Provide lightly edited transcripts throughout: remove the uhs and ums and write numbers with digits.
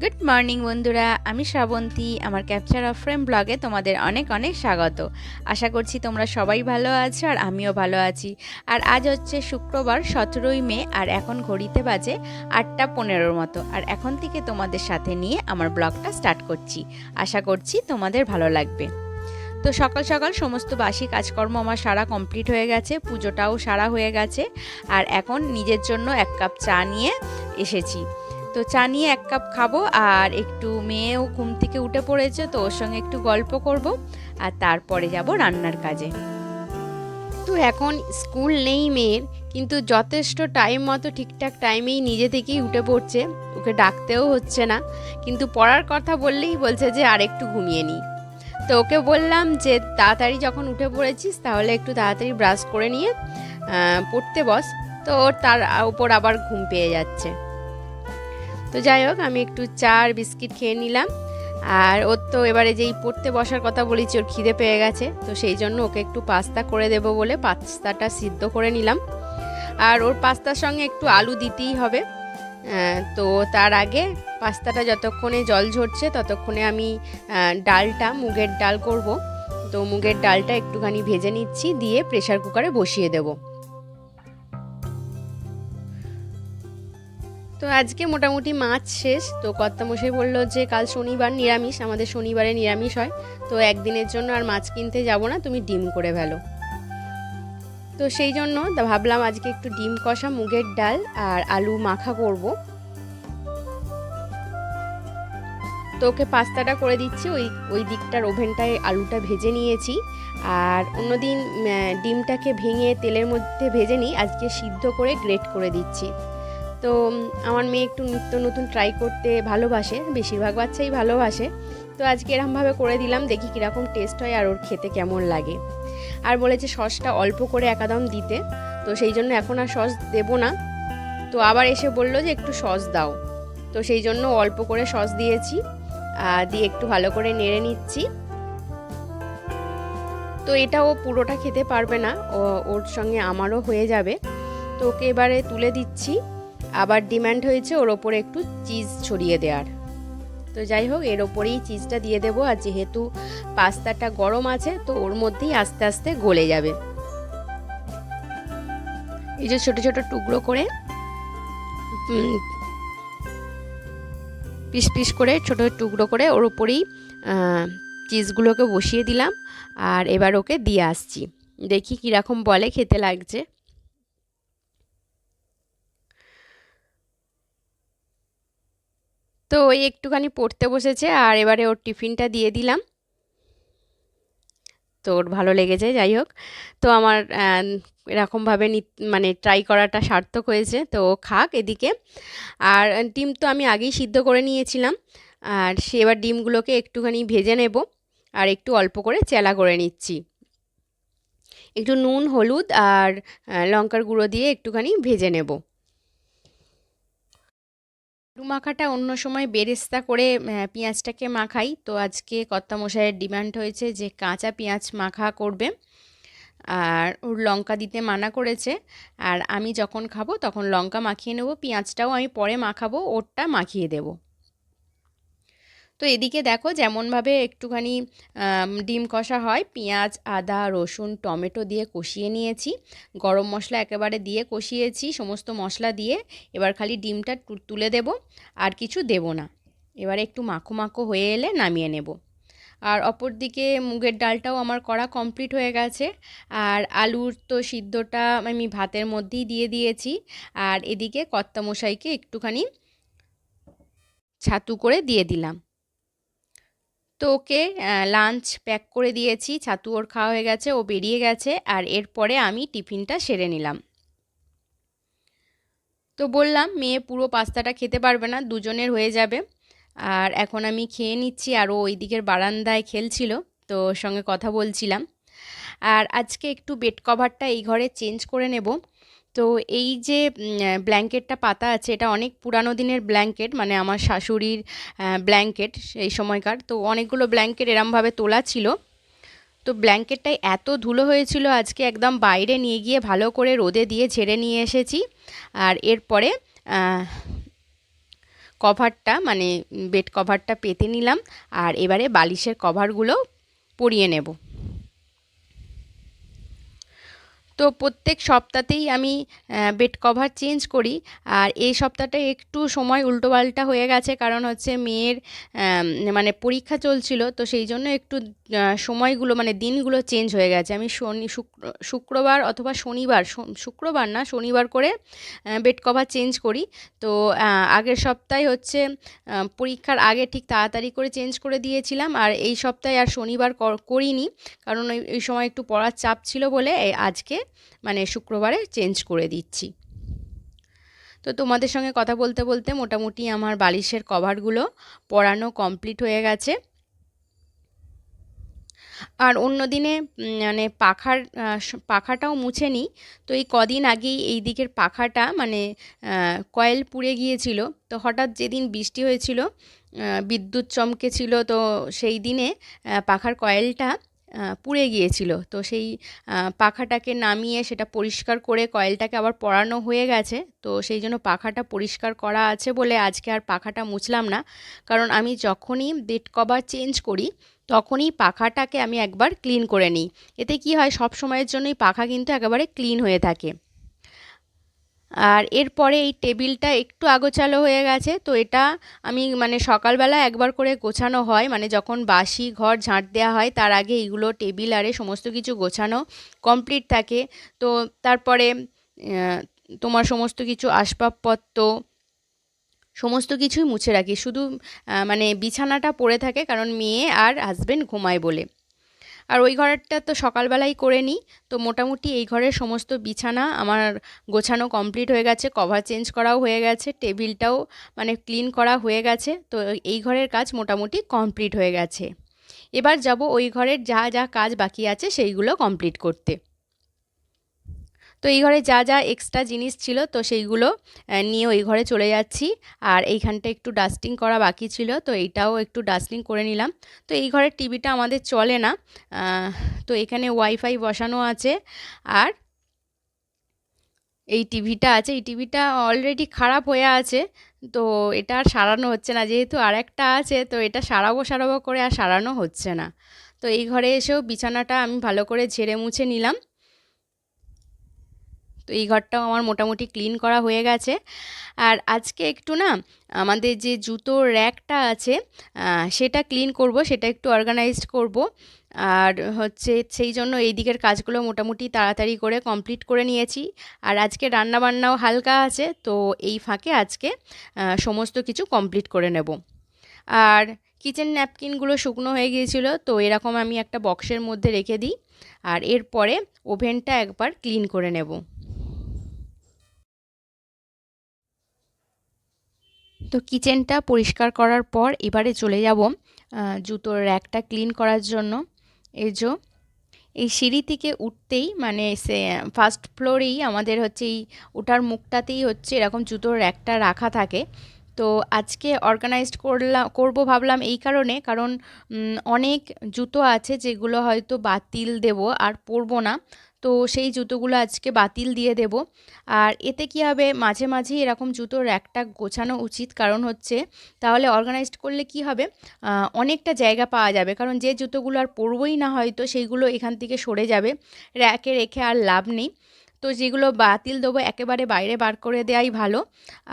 Good morning বন্ধুরা, আমি শ্রাবন্তী। আমার ক্যাপচার অফ ফ্রেম ব্লগে তোমাদের অনেক অনেক স্বাগত। আশা করছি তোমরা সবাই ভালো আছো আর আমিও ভালো আছি। আর আজ হচ্ছে শুক্রবার 17ই মে, আর এখন ঘড়িতে বাজে 8:15 মতো। আর এখন থেকে তোমাদের সাথে নিয়ে আমার ব্লগটা স্টার্ট করছি। আশা করছি তোমাদের ভালো লাগবে। তো সকাল সকাল সমস্ত বাসি কাজকর্ম আমার সারা কমপ্লিট হয়ে গেছে, পুজোটাও সারা হয়ে গেছে। আর এখন নিজের জন্য 1 কাপ চা নিয়ে এসেছি। তো চা নিয়ে 1 কাপ খাবো, আর একটু মেয়েও ঘুম থেকে উঠে পড়েছে, তো ওর সঙ্গে একটু গল্প করব, আর তারপরে যাব রান্নার কাজে। তো এখন স্কুল নেই মেয়ের, কিন্তু যথেষ্ট টাইম মতো ঠিকঠাক টাইমেই নিজে থেকেই উঠে পড়ছে, ওকে ডাকতেও হচ্ছে না। কিন্তু পড়ার কথা বললেই বলছে যে আর একটু ঘুমিয়ে নিই। তো ওকে বললাম যে তাড়াতাড়ি যখন উঠে পড়েছিস তাহলে একটু তাড়াতাড়ি ব্রাশ করে নিয়ে পড়তে বস। তো ওর তার উপর আবার ঘুম পেয়ে যাচ্ছে। তো যাই হোক, আমি একটু চা আর বিস্কিট খেয়ে নিলাম। আর ওর তো এবারে যেই পড়তে বসার কথা বলেছি, ওর খিদে পেয়ে গেছে, তো সেই জন্য ওকে একটু পাস্তা করে দেবো বলে পাস্তাটা সিদ্ধ করে নিলাম। আর ওর পাস্তার সঙ্গে একটু আলু দিতেই হবে। তো তার আগে পাস্তাটা যতক্ষণে জল ঝরছে ততক্ষণে আমি ডালটা মুগের ডাল করব। তো মুগের ডালটা একটুখানি ভেজে নিচ্ছি, দিয়ে প্রেসার কুকারে বসিয়ে দেব। তো আজকে মোটামুটি মাছ শেষ। তো কর্তামশাই বললো যে কাল শনিবার নিরামিষ, আমাদের শনিবারে নিরামিষ হয়, তো একদিনের জন্য আর মাছ কিনতে যাব না, তুমি ডিম করে ফেলো। তো সেই জন্য ভাবলাম আজকে একটু ডিম কষা, মুগের ডাল আর আলু মাখা করব। তো ওকে পাস্তাটা করে দিচ্ছি, ওই ওই দিকটার ওভেনটায় আলুটা ভেজে নিয়েছি। আর অন্যদিন ডিমটাকে ভেঙে তেলের মধ্যে ভেজে নিই, আজকে সিদ্ধ করে গ্রেট করে দিচ্ছি। তো আমার মেয়ে একটু নিত্য নতুন ট্রাই করতে ভালোবাসে, বেশিরভাগ বাচ্চাই ভালোবাসে। তো আজকে এরমভাবে করে দিলাম, দেখি কীরকম টেস্ট হয় আর ওর খেতে কেমন লাগে। আর বলেছে সসটা অল্প করে একদম দিতে, তো সেই জন্য এখন আর সস দেবো না। তো আবার এসে বললো যে একটু সস দাও, তো সেই জন্য অল্প করে সস দিয়েছি। দিয়ে একটু ভালো করে নেড়ে নিচ্ছি। তো এটা ও পুরোটা খেতে পারবে না, ওর সঙ্গে আমারও হয়ে যাবে। তো ওকে এবারে তুলে দিচ্ছি। আবার ডিমান্ড হয়েছে ওর ওপরে একটু চিজ ছড়িয়ে দেওয়ার। তো যাই হোক, এর ওপরেই চিজটা দিয়ে দেবো। আর যেহেতু পাস্তাটা গরম আছে, তো ওর মধ্যেই আস্তে আস্তে গলে যাবে। এই যে ছোটো ছোটো টুকরো করে পিস পিস করে ছোটো টুকরো করে ওর ওপরেই চিজগুলোকে বসিয়ে দিলাম। আর এবার ওকে দিয়ে আসছি, দেখি কীরকম বলে খেতে লাগছে। তো ওই একটুখানি পড়তে বসেছে, আর এবারে ওর টিফিনটা দিয়ে দিলাম। তো ওর ভালো লেগেছে। যাই হোক, তো আমার এরকমভাবে মানে ট্রাই করাটা সার্থক হয়েছে। তো ও খাক এদিকে। আর ডিম তো আমি আগেই সিদ্ধ করে নিয়েছিলাম, আর সে এবার ডিমগুলোকে একটুখানি ভেজে নেব। আর একটু অল্প করে চেলা করে নিচ্ছি, একটু নুন হলুদ আর লঙ্কার গুঁড়ো দিয়ে একটুখানি ভেজে নেব। আলু মাখাটা অন্য সময় বেরেস্তা করে পেঁয়াজটাকে মাখাই, তো আজকে কর্তামশাইয়ের ডিমান্ড হয়েছে যে কাঁচা পেঁয়াজ মাখা করবে, আর ওর লঙ্কা দিতে মানা করেছে। আর আমি যখন খাবো তখন লঙ্কা মাখিয়ে নেব, পেঁয়াজটাও আমি পরে মাখাবো, ওরটা মাখিয়ে দেব। তো এদিকে দেখো, যেমনভাবে একটুখানি ডিম কষা হয়, পেঁয়াজ আদা রসুন টমেটো দিয়ে কষিয়ে নিয়েছি, গরম মশলা একেবারে দিয়ে কষিয়েছি, সমস্ত মশলা দিয়ে এবার খালি ডিমটা তুলে দেব, আর কিছু দেব না। এবারে একটু মাখো মাখো হয়ে এলে নামিয়ে নেব। আর অপর দিকে মুগের ডালটাও আমার করা কমপ্লিট হয়ে গেছে। আর আলুর তো সিদ্ধটা আমি ভাতের মধ্যেই দিয়ে দিয়েছি। আর এদিকে কর্তামশাইকে একটুখানি ছাতু করে দিয়ে দিলাম। তো ওকে লাঞ্চ প্যাক করে দিয়েছি, ছাতু ওর খাওয়া হয়ে গেছে, ও বেরিয়ে গেছে। আর এরপরে আমি টিফিনটা সেরে নিলাম। তো বললাম মেয়ে পুরো পাস্তাটা খেতে পারবে না, দুজনের হয়ে যাবে। আর এখন আমি খেয়ে নিচ্ছি, আর ও ওই দিকের বারান্দায় খেলছিল, তো ওর সঙ্গে কথা বলছিলাম। আর আজকে একটু বেড কভারটা এই ঘরে চেঞ্জ করে নেব। তো এই যে ব্ল্যাঙ্কেটটা পাতা আছে, এটা অনেক পুরানো দিনের ব্ল্যাঙ্কেট, মানে আমার শাশুড়ির ব্ল্যাঙ্কেট সেই সময়কার। তো অনেকগুলো ব্ল্যাঙ্কেট এরমভাবে তোলা ছিল। তো ব্ল্যাঙ্কেটটায় এত ধুলো হয়েছিল, আজকে একদম বাইরে নিয়ে গিয়ে ভালো করে রোদে দিয়ে ঝেড়ে নিয়ে এসেছি। আর এরপরে কভারটা মানে বেড কভারটা পেতে নিলাম, আর এবারে বালিশের কভারগুলো পরিয়ে নেব। তো প্রত্যেক সপ্তাহতেই আমি বেড কভার চেঞ্জ করি। আর এই সপ্তাহটা একটু সময় উল্টোপাল্টা হয়ে গেছে, কারণ হচ্ছে মেয়ের মানে পরীক্ষা চলছিল, তো সেই জন্য একটু সময়গুলো মানে দিনগুলো চেঞ্জ হয়ে গেছে। আমি শুক্রবার অথবা শনিবার, শুক্রবার না শনিবার করে বেড কভার চেঞ্জ করি। তো আগের সপ্তাহে হচ্ছে পরীক্ষার আগে ঠিক তাড়াতাড়ি করে চেঞ্জ করে দিয়েছিলাম, আর এই সপ্তাহে আর শনিবার করিনি, কারণ এই সময় একটু পড়ার চাপ ছিল বলে আজকে মানে শুক্রবারে চেঞ্জ করে দিচ্ছি। তো তোমাদের সঙ্গে কথা বলতে বলতে মোটামুটি আমার বালিশের কভারগুলো পরানো কমপ্লিট হয়ে গেছে। আর অন্য দিনে মানে পাখাটাও মুছে নিই। তো এই কদিন আগেই এই দিকের পাখাটা মানে কয়েল পুড়ে গিয়েছিল। তো হঠাৎ যেদিন বৃষ্টি হয়েছিল, বিদ্যুৎ চমকেছিল, তো সেই দিনে পাখার কয়েলটা পুড়ে গিয়েছিল। তো সেই পাখাটাকে নামিয়ে সেটা পরিষ্কার করে কয়েলটাকে আবার পরানো হয়ে গেছে। তো সেই জন্য পাখাটা পরিষ্কার করা আছে বলে আজকে আর পাখাটা মুছলাম না, কারণ আমি যখনই বেড কভার চেঞ্জ করি তখনই পাখাটাকে আমি একবার ক্লিন করে নিই। এতে কি হয়, সব সময়ের জন্যই পাখা কিন্তু একেবারে ক্লিন হয়ে থাকে। আর এরপরে এই টেবিলটা একটু আগোছালো হয়ে গেছে, তো এটা আমি মানে সকালবেলা একবার করে গোছানো হয়, মানে যখন বাসি ঘর ঝাঁট দেওয়া হয় তার আগে এইগুলো টেবিল আরে সমস্ত কিছু গোছানো কমপ্লিট থাকে। তো তারপরে তোমার সমস্ত কিছু আসবাবপত্র সমস্ত কিছুই মুছে রাখি, শুধু মানে বিছানাটা পড়ে থাকে, কারণ মেয়ে আর হাজবেন্ড ঘুমায় বলে। আর ওই ঘরেরটা তো সকালবেলাই করে নিই। তো মোটামুটি এই ঘরের সমস্ত বিছানা আমার গোছানো কমপ্লিট হয়ে গেছে, কভার চেঞ্জ করাও হয়ে গেছে, টেবিলটাও মানে ক্লিন করা হয়ে গেছে। তো এই ঘরের কাজ মোটামুটি কমপ্লিট হয়ে গেছে। এবার যাব ওই ঘরের যা যা কাজ বাকি আছে সেইগুলো কমপ্লিট করতে। তো এই ঘরে যা যা এক্সট্রা জিনিস ছিল তো সেইগুলো নিয়ে ওই ঘরে চলে যাচ্ছি। আর এইখানটা একটু ডাস্টিং করা বাকি ছিল, তো এইটাও একটু ডাস্টিং করে নিলাম। তো এই ঘরের টিভিটা আমাদের চলে না, তো এখানে ওয়াইফাই বসানো আছে। আর এই টিভিটা আছে, এই টিভিটা অলরেডি খারাপ হয়ে আছে। তো এটা আর সারানো হচ্ছে না, যেহেতু আর একটা আছে, তো এটা সারাবো সারাবো করে আর সারানো হচ্ছে না। তো এই ঘরে এসেও বিছানাটা আমি ভালো করে ঝেড়ে মুছে নিলাম। তো এই ঘরটাও আমার মোটামুটি ক্লিন করা হয়ে গেছে। আর আজকে একটু না আমাদের যে জুতোর র্যাকটা আছে সেটা ক্লিন করব, সেটা একটু অর্গানাইজড করব। আর হচ্ছে সেই জন্য এই দিকের কাজগুলো মোটামুটি তাড়াতাড়ি করে কমপ্লিট করে নিয়েছি। আর আজকে রান্নাবান্নাও হালকা আছে, তো এই ফাঁকে আজকে সমস্ত কিছু কমপ্লিট করে নেব। আর কিচেন ন্যাপকিনগুলো শুকনো হয়ে গিয়েছিল, তো এরকম আমি একটা বক্সের মধ্যে রেখে দিই। আর এরপরে ওভেনটা একবার ক্লিন করে নেব। তো কিচেনটা পরিষ্কার করার পর এবারে চলে যাব জুতোর র্যাকটা ক্লিন করার জন্য। এই যে এই সিঁড়ি থেকে উঠতেই মানে সে ফার্স্ট ফ্লোরেই আমাদের হচ্ছে এই ওঠার মুখটাতেই হচ্ছে এরকম জুতোর র্যাকটা রাখা থাকে। তো আজকে অর্গানাইজড করবো ভাবলাম এই কারণে, কারণ অনেক জুতো আছে যেগুলো হয়তো বাতিল দেব আর পরবো না। তো সেই জুতোগুলো আজকে বাতিল দিয়ে দেব। আর এতে কি হবে, মাঝে মাঝেই এরকম জুতোর র্যাকটা গোছানো উচিত, কারণ হচ্ছে তাহলে অর্গানাইজড করলে কি হবে, অনেকটা জায়গা পাওয়া যাবে, কারণ যে জুতোগুলো আর পরবই না হয়তো সেইগুলো এখান থেকে সরে যাবে, র্যাকে রেখে আর লাভ নেই। তো যেগুলো বাতিল দেবো একেবারে বাইরে বার করে দেওয়াই ভালো,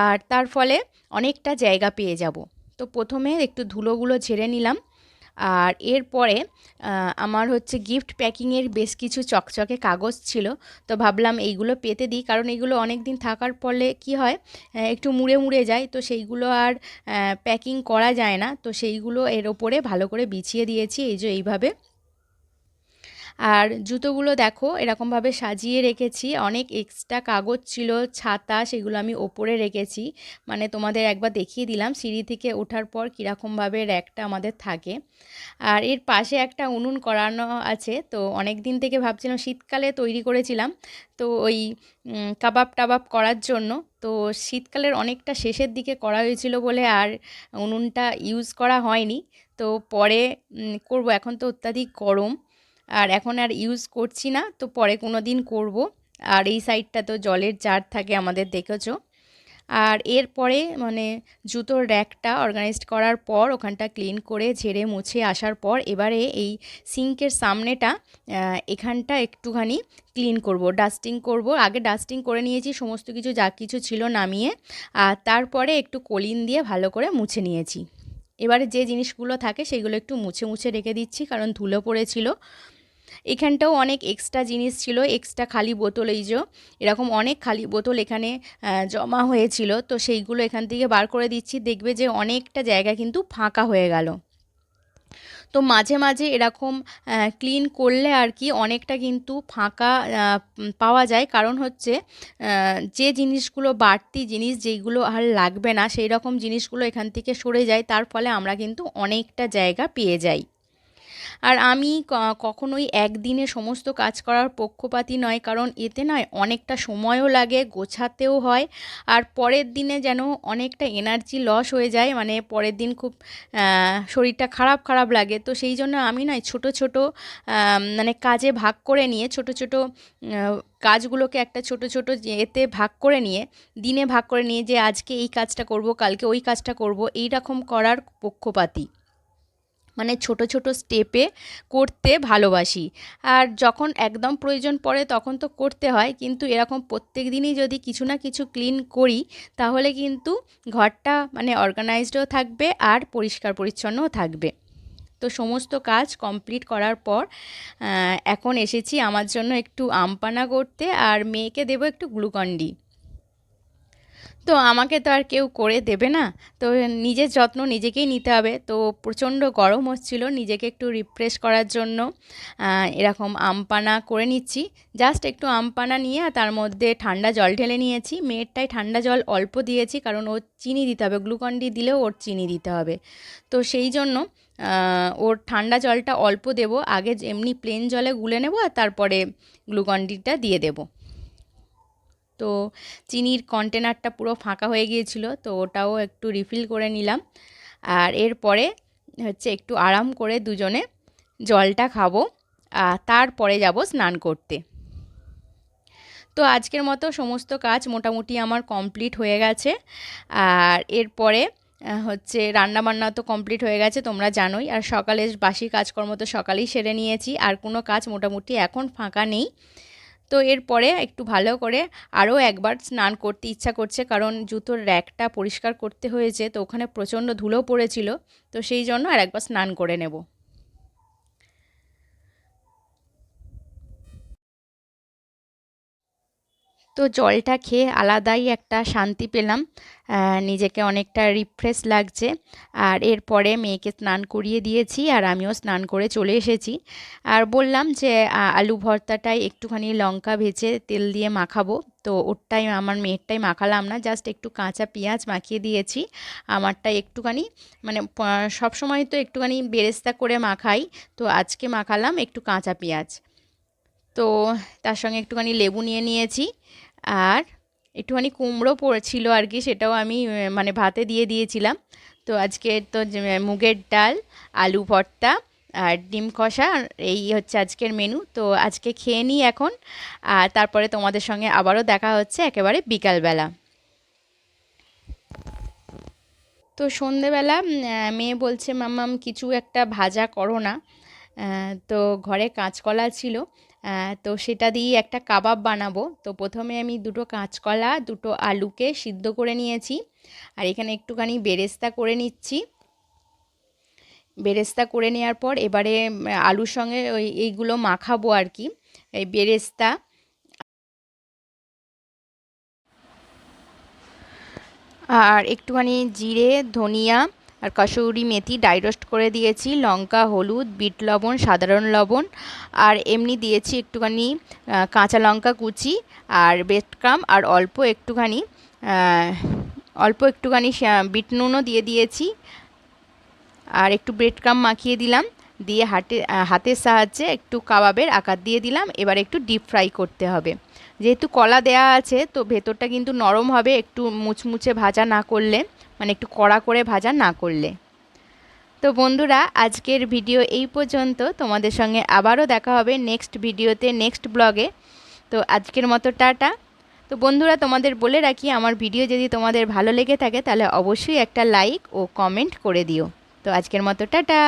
আর তার ফলে অনেকটা জায়গা পেয়ে যাব। তো প্রথমে একটু ধুলোগুলো ঝেড়ে নিলাম। আর এরপরে আমার হচ্ছে গিফট প্যাকিংয়ের বেশ কিছু চকচকে কাগজ ছিল, তো ভাবলাম এইগুলো পেতে দিই, কারণ এইগুলো অনেক দিন থাকার ফলে কি হয়, একটু মুড়ে মুড়ে যায়, তো সেইগুলো আর প্যাকিং করা যায় না। তো সেইগুলো এর ওপরে ভালো করে বিছিয়ে দিয়েছি, এই যে এইভাবে। আর জুতোগুলো দেখো এরকমভাবে সাজিয়ে রেখেছি, অনেক এক্সট্রা কাগজ ছিল, ছাতা, সেগুলো আমি ওপরে রেখেছি। মানে তোমাদের একবার দেখিয়ে দিলাম সিঁড়ি থেকে ওঠার পর কীরকমভাবে র্যাকটা আমাদের থাকে। আর এর পাশে একটা উনুন করানো আছে, তো অনেক দিন থেকে ভাবছিলাম, শীতকালে তৈরি করেছিলাম, তো ওই কাবাব টাবাব করার জন্য। তো শীতকালের অনেকটা শেষের দিকে করা হয়েছিল বলে আর উনুনটা ইউজ করা হয়নি। তো পরে করব, এখন তো অত্যাধিক গরম, আর এখন আর ইউজ করছি না, তো পরে কোনো দিন করব। আর এই সাইডটা তো জলের জার থাকে আমাদের, দেখেছো। আর এরপরে মানে জুতোর র্যাকটা অর্গানাইজড করার পর ওখানটা ক্লিন করে ঝেড়ে মুছে আসার পর এবারে এই সিঙ্কের সামনেটা এখানটা একটুখানি ক্লিন করব, ডাস্টিং করব। আগে ডাস্টিং করে নিয়েছি সমস্ত কিছু, যা কিছু ছিল নামিয়ে, আর তারপরে একটু কলিন দিয়ে ভালো করে মুছে নিয়েছি। এবারে যে জিনিসগুলো থাকে সেগুলো একটু মুছে মুছে রেখে দিচ্ছি, কারণ ধুলো পড়েছিল। এখানটাও অনেক এক্সট্রা জিনিস ছিল, এক্সট্রা খালি বোতল, এই যে এরকম অনেক খালি বোতল এখানে জমা হয়েছিল, তো সেইগুলো এখান থেকে বার করে দিচ্ছি। দেখবে যে অনেকটা জায়গা কিন্তু ফাঁকা হয়ে গেল। তো মাঝে মাঝে এরকম ক্লিন করলে আর কি অনেকটা কিন্তু ফাঁকা পাওয়া যায়। কারণ হচ্ছে যে জিনিসগুলো বাড়তি জিনিস যেইগুলো আর লাগবে না সেই রকম জিনিসগুলো এখান থেকে সরে যায়, তার ফলে আমরা কিন্তু অনেকটা জায়গা পেয়ে যাই। আর আমি কখনোই একদিনে সমস্ত কাজ করার পক্ষপাতী নয়, কারণ এতে নয় অনেকটা সময়ও লাগে, গোছাতেও হয়, আর পরের দিনে যেন অনেকটা এনার্জি লস হয়ে যায়, মানে পরের দিন খুব শরীরটা খারাপ খারাপ লাগে। তো সেই জন্য আমি নয় ছোট ছোট মানে কাজে ভাগ করে নিয়ে, ছোট ছোট কাজগুলোকে একটা ছোট ছোট এতে ভাগ করে নিয়ে, দিনে ভাগ করে নিয়ে, যে আজকে এই কাজটা করব, কালকে ওই কাজটা করব, এই রকম করার পক্ষপাতী। মানে ছোট ছোট স্টেপে করতে ভালোবাসি। আর যখন একদম প্রয়োজন পড়ে তখন তো করতে হয়, কিন্তু এরকম প্রত্যেক দিনই যদি কিছু না কিছু ক্লিন করি তাহলে কিন্তু ঘরটা মানে অর্গানাইজডও থাকবে আর পরিষ্কার পরিচ্ছন্নও থাকবে। তো সমস্ত কাজ কমপ্লিট করার পর এখন এসেছি আমার জন্য একটু আমপানা করতে, আর মেয়েকে দেবো একটু গ্লুকন-ডি। তো আমাকে তো আর কেউ করে দেবে না, তো নিজের যত্ন নিজেকেই নিতে হবে। তো প্রচণ্ড গরম হচ্ছিল, নিজেকে একটু রিফ্রেশ করার জন্য এরকম আমপানা করে নিচ্ছি। জাস্ট একটু আমপানা নিয়ে তার মধ্যে ঠান্ডা জল ঢেলে নিয়েছি। মেয়েরটায় ঠান্ডা জল অল্প দিয়েছি, কারণ ওর চিনি দিতে হবে, গ্লুকন-ডি দিলেও ওর চিনি দিতে হবে। তো সেই জন্য ওর ঠান্ডা জলটা অল্প দেব, আগে এমনি প্লেন জলে গুলে নেব আর তারপরে গ্লুকন-ডিটা দিয়ে দেবো। তো চিনির কন্টেনারটা পুরো ফাঁকা হয়ে গিয়েছিল, তো ওটাও একটু রিফিল করে নিলাম। আর এরপরে হচ্ছে একটু আরাম করে দুজনে জলটা খাবো, আর তারপরে যাব স্নান করতে। তো আজকের মতো সমস্ত কাজ মোটামুটি আমার কমপ্লিট হয়ে গেছে। আর এরপরে হচ্ছে রান্নাবান্না তো কমপ্লিট হয়ে গেছে, তোমরা জানোই। আর সকালের বাসি কাজকর্ম তো সকালেই সেরে নিয়েছি, আর কোনো কাজ মোটামুটি এখন ফাঁকা নেই। তো এরপরে একটু ভালো করে আরও একবার স্নান করতে ইচ্ছা করছে, কারণ জুতোর র্যাকটা পরিষ্কার করতে হয়েছে, তো ওখানে প্রচণ্ড ধুলো পড়েছিল, তো সেই জন্য আর একবার স্নান করে নেব। তো জলটা খেয়ে আলাদাই একটা শান্তি পেলাম, নিজেকে অনেকটা রিফ্রেশ লাগছে। আর এরপরে মেয়েকে স্নান করিয়ে দিয়েছি, আর আমিও স্নান করে চলে এসেছি। আর বললাম যে আলু ভর্তাটাই একটুখানি লঙ্কা ভেজে তেল দিয়ে মাখাবো, তো ওরটাই আমার মেয়েরটাই মাখালাম না, জাস্ট একটু কাঁচা পেঁয়াজ মাখিয়ে দিয়েছি। আমারটাই একটুখানি মানে সবসময় তো একটুখানি বেরেস্তা করে মাখাই, তো আজকে মাখালাম একটু কাঁচা পেঁয়াজ। তো তার সঙ্গে একটুখানি লেবু নিয়ে নিয়েছি, আর একটুখানি কুমড়ো পড়েছিল আর কি, সেটাও আমি মানে ভাতে দিয়ে দিয়েছিলাম। তো আজকে তো মুগের ডাল, আলু ভর্তা আর ডিম কষা, এই হচ্ছে আজকের মেনু। তো আজকে খেয়ে নিই এখন, আর তারপরে তোমাদের সঙ্গে আবারও দেখা হচ্ছে একেবারে বিকালবেলা। তো সন্ধেবেলা মেয়ে বলছে মাম্মাম কিছু একটা ভাজা করো না। তো ঘরে কাঁচকলা ছিল, তো সেটা দিয়েই একটা কাবাব বানাবো। তো প্রথমে আমি দুটো কাঁচকলা, দুটো আলুকে সিদ্ধ করে নিয়েছি, আর এখানে একটুখানি বেরেস্তা করে নিচ্ছি। বেরেস্তা করে নেওয়ার পর এবারে আলুর সঙ্গে এইগুলো মাখাবো আর কি, এই বেরেস্তা আর একটুখানি জিরে, ধনিয়া আর কসুরি মেথি ড্রাই রোস্ট করে দিয়েছি, লঙ্কা, হলুদ, বিট লবণ, সাধারণ লবণ, আর এমনি দিয়েছি একটুখানি কাঁচা লঙ্কা কুচি, আর ব্রেড ক্রাম্ব, আর অল্প একটুখানি বিট নুনও দিয়ে দিয়েছি, আর একটু ব্রেড ক্রাম্ব মাখিয়ে দিলাম, দিয়ে হাতের সাহায্যে একটু কাবাবের আকার দিয়ে দিলাম। এবার একটু ডিপ ফ্রাই করতে হবে, যেহেতু কলা দেয়া আছে তো ভেতরটা কিন্তু নরম হবে, একটু মুচমুচে ভাজা না করলে, মানে একটু কড়া করে ভাজা না করলে। তো বন্ধুরা, আজকের ভিডিও এই পর্যন্ত। তোমাদের সঙ্গে আবারও দেখা হবে নেক্সট ভিডিওতে, নেক্সট ব্লগে। তো আজকের মতো টাটা, তো বন্ধুরা, তোমাদের বলে রাখি, আমার ভিডিও যদি তোমাদের ভালো লেগে থাকে তাহলে অবশ্যই একটা লাইক ও কমেন্ট করে দিও। তো আজকের মতো টাটা।